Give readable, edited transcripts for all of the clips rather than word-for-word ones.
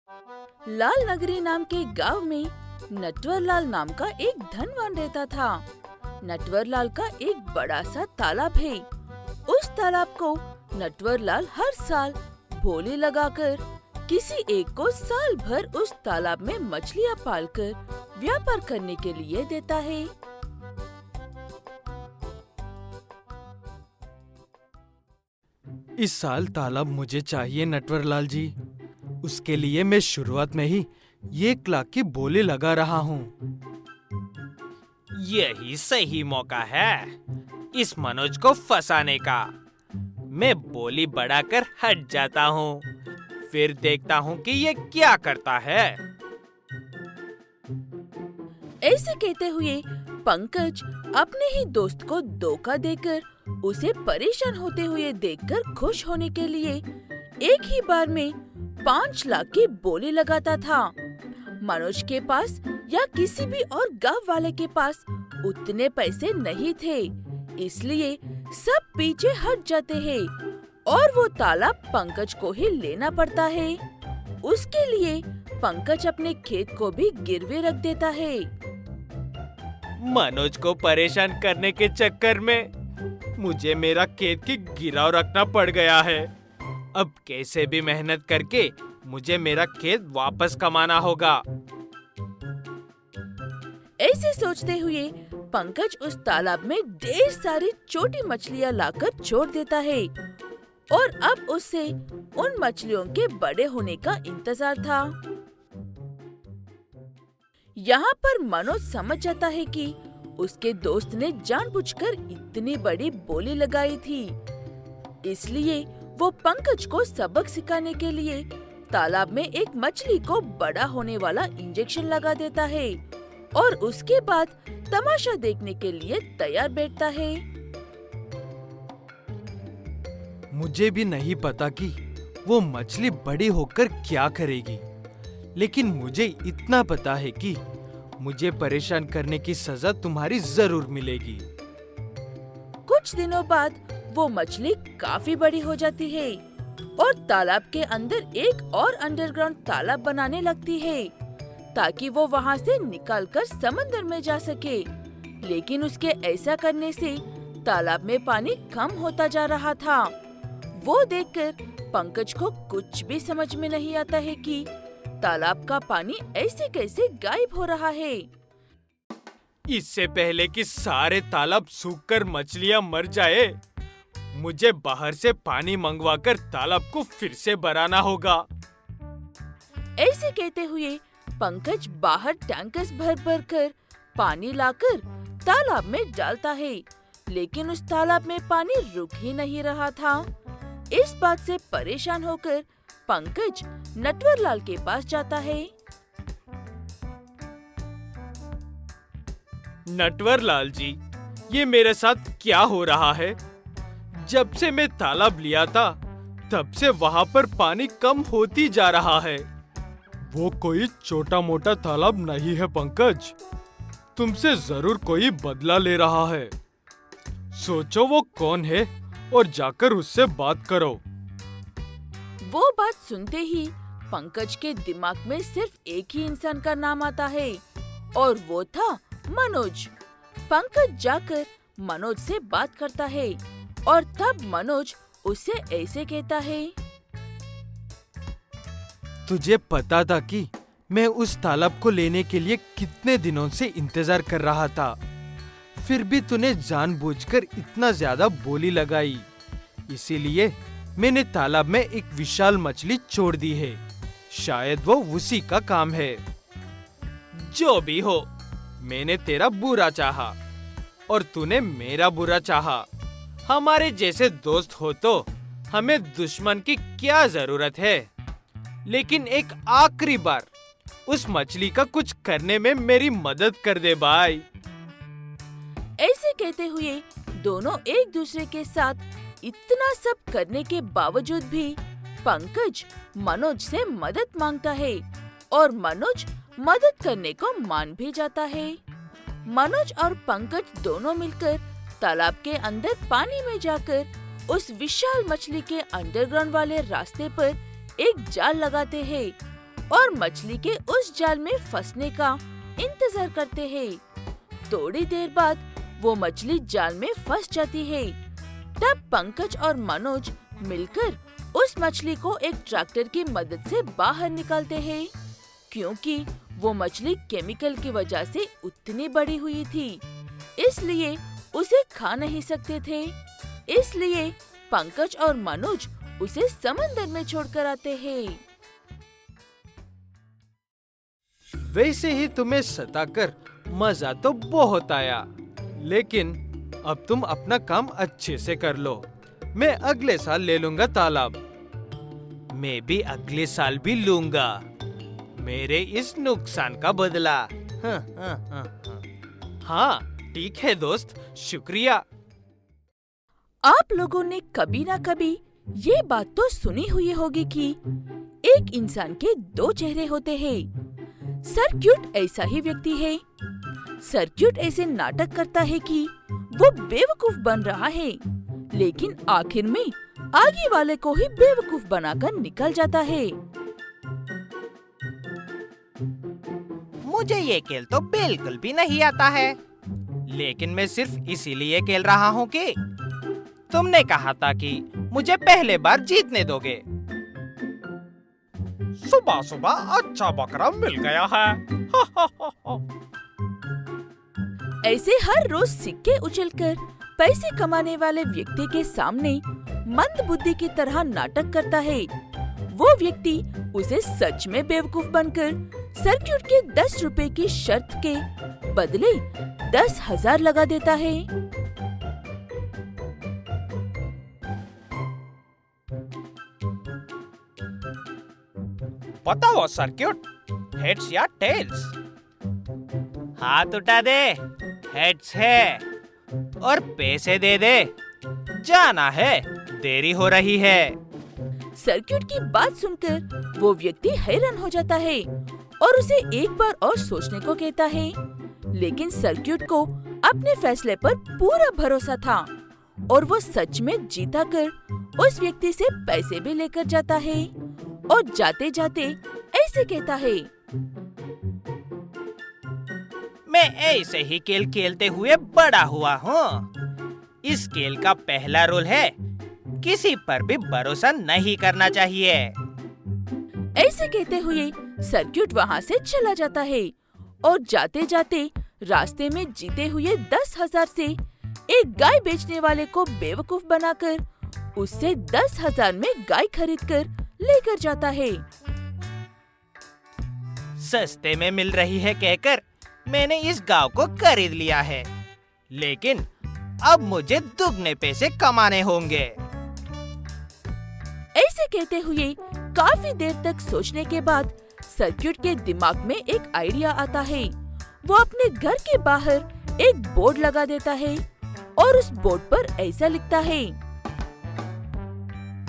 लाल नगरी नाम के गांव में नटवर लाल नाम का एक धनवान रहता था। नटवर लाल का एक बड़ा सा तालाब है। उस तालाब को नटवर लाल हर साल बोली लगाकर किसी एक को साल भर उस तालाब में मछलियाँ पालकर व्यापार करने के लिए देता है। इस साल तालाब मुझे चाहिए नटवर लाल जी। उसके लिए मैं शुरुआत में ही 1 लाख की बोली लगा रहा हूँ। यही सही मौका है इस मनोज को फंसाने का। मैं बोली बढ़ाकर हट जाता हूँ, फिर देखता हूँ कि ये क्या करता है। ऐसे कहते हुए पंकज अपने ही दोस्त को धोखा देकर उसे परेशान होते हुए देखकर खुश होने के लिए एक ही बार में 5 लाख की बोली लगाता था। मनोज के पास या किसी भी और गांव वाले के पास उतने पैसे नहीं थे, इसलिए सब पीछे हट जाते हैं और वो तालाब पंकज को ही लेना पड़ता है। उसके लिए पंकज अपने खेत को भी गिरवे रख देता है। मनोज को परेशान करने के चक्कर में मुझे मेरा खेत की गिराव रखना पड़ गया है। अब कैसे भी मेहनत करके मुझे मेरा खेत वापस कमाना होगा। ऐसे सोचते हुए पंकज उस तालाब में ढेर सारी छोटी मछलियाँ लाकर छोड़ देता है और अब उससे उन मछलियों के बड़े होने का इंतजार था। यहाँ पर मनोज समझ जाता है कि उसके दोस्त ने जानबूझकर इतनी बड़ी बोली लगाई थी, इसलिए वो पंकज को सबक सिखाने के लिए तालाब में एक मछली को बड़ा होने वाला इंजेक्शन लगा देता है और उसके बाद तमाशा देखने के लिए तैयार बैठता है। मुझे भी नहीं पता कि वो मछली बड़ी होकर क्या करेगी, लेकिन मुझे इतना पता है कि मुझे परेशान करने की सजा तुम्हारी जरूर मिलेगी। कुछ दिनों बाद वो मछली काफी बड़ी हो जाती है और तालाब के अंदर एक और अंडरग्राउंड तालाब बनाने लगती है ताकि वो वहाँ से निकलकर समंदर में जा सके। लेकिन उसके ऐसा करने से तालाब में पानी कम होता जा रहा था। वो देखकर पंकज को कुछ भी समझ में नहीं आता है कि तालाब का पानी ऐसे कैसे गायब हो रहा है। इससे पहले कि सारे तालाब सूखकर मछलियाँ मर जाए, मुझे बाहर से पानी मंगवाकर तालाब को फिर से भराना होगा। ऐसे कहते हुए पंकज बाहर टैंकर्स भर कर पानी लाकर तालाब में डालता है, लेकिन उस तालाब में पानी रुक ही नहीं रहा था। इस बात से परेशान होकर पंकज नटवर लाल के पास जाता है। नटवर लाल जी, ये मेरे साथ क्या हो रहा है? जब से मैं तालाब लिया था, तब से वहाँ पर पानी कम होती जा रहा है। वो कोई छोटा मोटा तालाब नहीं है पंकज, तुमसे जरूर कोई बदला ले रहा है। सोचो वो कौन है और जाकर उससे बात करो। वो बात सुनते ही पंकज के दिमाग में सिर्फ एक ही इंसान का नाम आता है और वो था मनोज। पंकज जाकर मनोज से बात करता है और तब मनोज उससे ऐसे कहता है, तुझे पता था कि मैं उस तालाब को लेने के लिए कितने दिनों से इंतजार कर रहा था, फिर भी तूने जानबूझकर इतना ज्यादा बोली लगाई, इसीलिए मैंने तालाब में एक विशाल मछली छोड़ दी है। शायद वो उसी का काम है। जो भी हो, मैंने तेरा बुरा चाहा और तूने मेरा बुरा चाहा। हमारे जैसे दोस्त हो तो हमें दुश्मन की क्या जरूरत है। लेकिन एक आखिरी बार उस मछली का कुछ करने में मेरी मदद कर दे भाई। ऐसे कहते हुए दोनों एक दूसरे के साथ इतना सब करने के बावजूद भी पंकज मनोज से मदद मांगता है और मनोज मदद करने को मान भी जाता है। मनोज और पंकज दोनों मिलकर तालाब के अंदर पानी में जाकर उस विशाल मछली के अंडरग्राउंड वाले रास्ते पर एक जाल लगाते हैं और मछली के उस जाल में फंसने का इंतजार करते हैं। थोड़ी देर बाद वो मछली जाल में फंस जाती है। तब पंकज और मनोज मिलकर उस मछली को एक ट्रैक्टर की मदद से बाहर निकालते हैं, क्योंकि वो मछली केमिकल की वजह से उतनी बड़ी हुई थी, इसलिए उसे खा नहीं सकते थे। इसलिए पंकज और मनोज उसे समंदर में छोड़कर आते हैं। वैसे ही तुम्हें सताकर मजा तो बहुत आया, लेकिन अब तुम अपना काम अच्छे से कर लो। मैं अगले साल ले लूंगा तालाब। मैं भी अगले साल भी लूंगा, मेरे इस नुकसान का बदला। हाँ, ठीक है दोस्त, शुक्रिया। आप लोगों ने कभी ना कभी ये बात तो सुनी हुई होगी कि एक इंसान के दो चेहरे होते हैं। सर्क्यूट ऐसा ही व्यक्ति है। सर्क्यूट ऐसे नाटक करता है कि वो बेवकूफ बन रहा है, लेकिन आखिर में आगे वाले को ही बेवकूफ बनाकर निकल जाता है। मुझे ये खेल तो बिल्कुल भी नहीं आता है, लेकिन मैं सिर्फ इसीलिए खेल रहा हूँ कि तुमने कहा था कि मुझे पहले बार जीतने दोगे। सुबह सुबह अच्छा बकरा मिल गया है। ऐसे हर रोज सिक्के उछलकर पैसे कमाने वाले व्यक्ति के सामने मंद बुद्धि की तरह नाटक करता है। वो व्यक्ति उसे सच में बेवकूफ बनकर सर्क्यूट के 10 रुपए की शर्त के बदले 10,000 लगा देता है। बताओ सर्क्यूट, हेड्स या टेल्स? हाथ उठा दे, हेड्स है, और पैसे दे दे, जाना है, देरी हो रही है। सर्क्यूट की बात सुनकर वो व्यक्ति हैरान हो जाता है और उसे एक बार और सोचने को कहता है, लेकिन सर्क्यूट को अपने फैसले पर पूरा भरोसा था और वो सच में जीता कर उस व्यक्ति से पैसे भी लेकर जाता है और जाते जाते ऐसे कहता है, मैं ऐसे ही खेल खेलते हुए बड़ा हुआ हूँ। इस खेल का पहला रूल है, किसी पर भी भरोसा नहीं करना चाहिए। ऐसे कहते हुए सर्क्यूट वहाँ से चला जाता है और जाते जाते रास्ते में जीते हुए 10,000 से एक गाय बेचने वाले को बेवकूफ बनाकर उससे 10,000 में गाय खरीदकर लेकर जाता है। सस्ते में मिल रही है कहकर मैंने इस गांव को खरीद लिया है, लेकिन अब मुझे दुगने पैसे कमाने होंगे। ऐसे कहते हुए काफी देर तक सोचने के बाद सर्क्यूट के दिमाग में एक आइडिया आता है। वो अपने घर के बाहर एक बोर्ड लगा देता है और उस बोर्ड पर ऐसा लिखता है,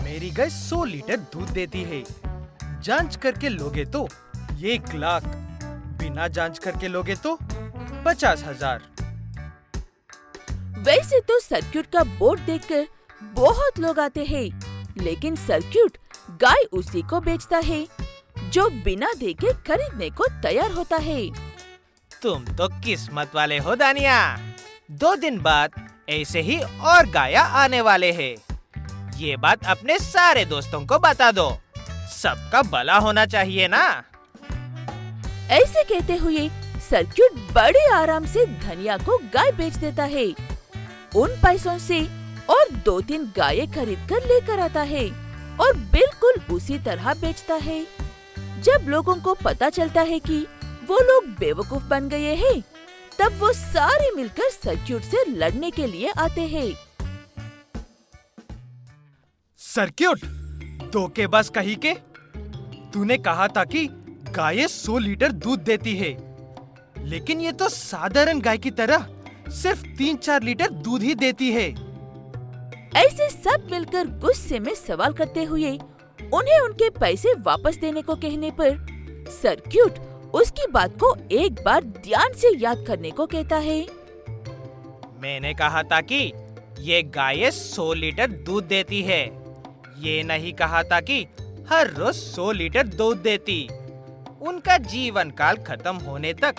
मेरी गाय 100 लीटर दूध देती है। जांच करके लोगे तो 1 लाख, बिना जांच करके लोगे तो 50,000। वैसे तो सर्क्यूट का बोर्ड देखकर बहुत लोग आते हैं, लेकिन सर्क्यूट गाय उसी को बेचता है जो बिना देखे खरीदने को तैयार होता है। तुम तो किस्मत वाले हो दानिया। 2 दिन बाद ऐसे ही और गाया आने वाले हैं। ये बात अपने सारे दोस्तों को बता दो, सबका भला होना चाहिए ना। ऐसे कहते हुए सर्क्यूट बड़े आराम से धनिया को गाय बेच देता है। उन पैसों से और 2-3 गायें खरीद कर लेकर आता है और बिल्कुल उसी तरह बेचता है। जब लोगों को पता चलता है कि वो लोग बेवकूफ बन गए हैं, तब वो सारे मिलकर सर्क्यूट से लड़ने के लिए आते हैं। सर्क्यूट, धोखेबाज कहीं के, तूने कहा था कि गायें 100 लीटर दूध देती है, लेकिन ये तो साधारण गाय की तरह सिर्फ 3-4 लीटर दूध ही देती है। ऐसे सब मिलकर गुस्से में सवाल करते हुए उन्हें उनके पैसे वापस देने को कहने पर सर्क्यूट उसकी बात को एक बार ध्यान से याद करने को कहता है। मैंने कहा था कि ये गायें 100 लीटर दूध देती है, ये नहीं कहा था कि हर रोज 100 लीटर दूध देती। उनका जीवन काल खत्म होने तक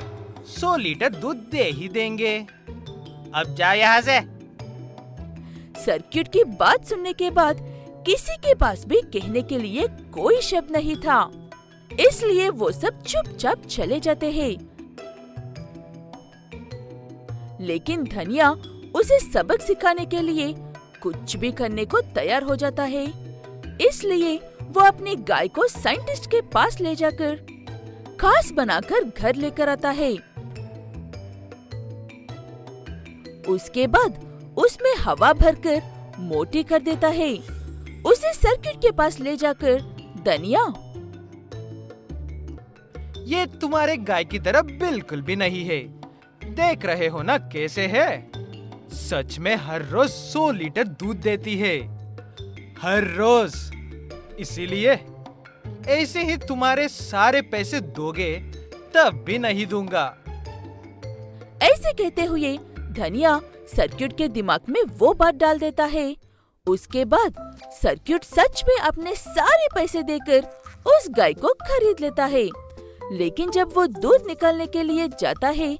100 लीटर दूध दे ही देंगे। अब जा यहाँ से। सर्किट की बात सुनने के बाद किसी के पास भी कहने के लिए कोई शब्द नहीं था, इसलिए वो सब चुपचाप चले जाते हैं। लेकिन धनिया उसे सबक सिखाने के लिए कुछ भी करने को तैयार हो जाता है, इसलिए वो अपनी गाय को साइंटिस्ट के पास ले जाकर घास बनाकर घर लेकर आता है। उसके बाद उसमें हवा भरकर मोटी कर देता है। उसे सर्किट के पास ले जाकर धनिया, ये तुम्हारे गाय की तरह बिल्कुल भी नहीं है। देख रहे हो ना कैसे है। सच में हर रोज 100 लीटर दूध देती है, हर रोज। इसीलिए ऐसे ही तुम्हारे सारे पैसे दोगे तब भी नहीं दूंगा। ऐसे कहते हुए धनिया सर्किट के दिमाग में वो बात डाल देता है। उसके बाद सर्किट सच में अपने सारे पैसे देकर उस गाय को खरीद लेता है। लेकिन जब वो दूध निकालने के लिए जाता है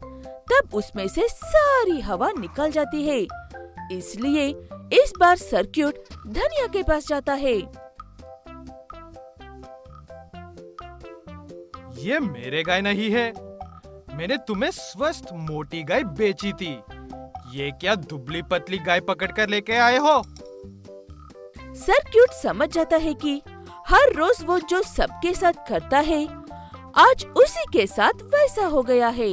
तब उसमें से सारी हवा निकल जाती है। इसलिए इस बार सर्किट धनिया के पास जाता है। ये मेरे गाय नहीं है। मैंने तुम्हें स्वस्थ मोटी गाय बेची थी। ये क्या दुबली पतली गाय पकड़ कर लेके आए हो? सर्किट समझ जाता है कि हर रोज वो जो सबके साथ करता है, आज उसी के साथ वैसा हो गया है।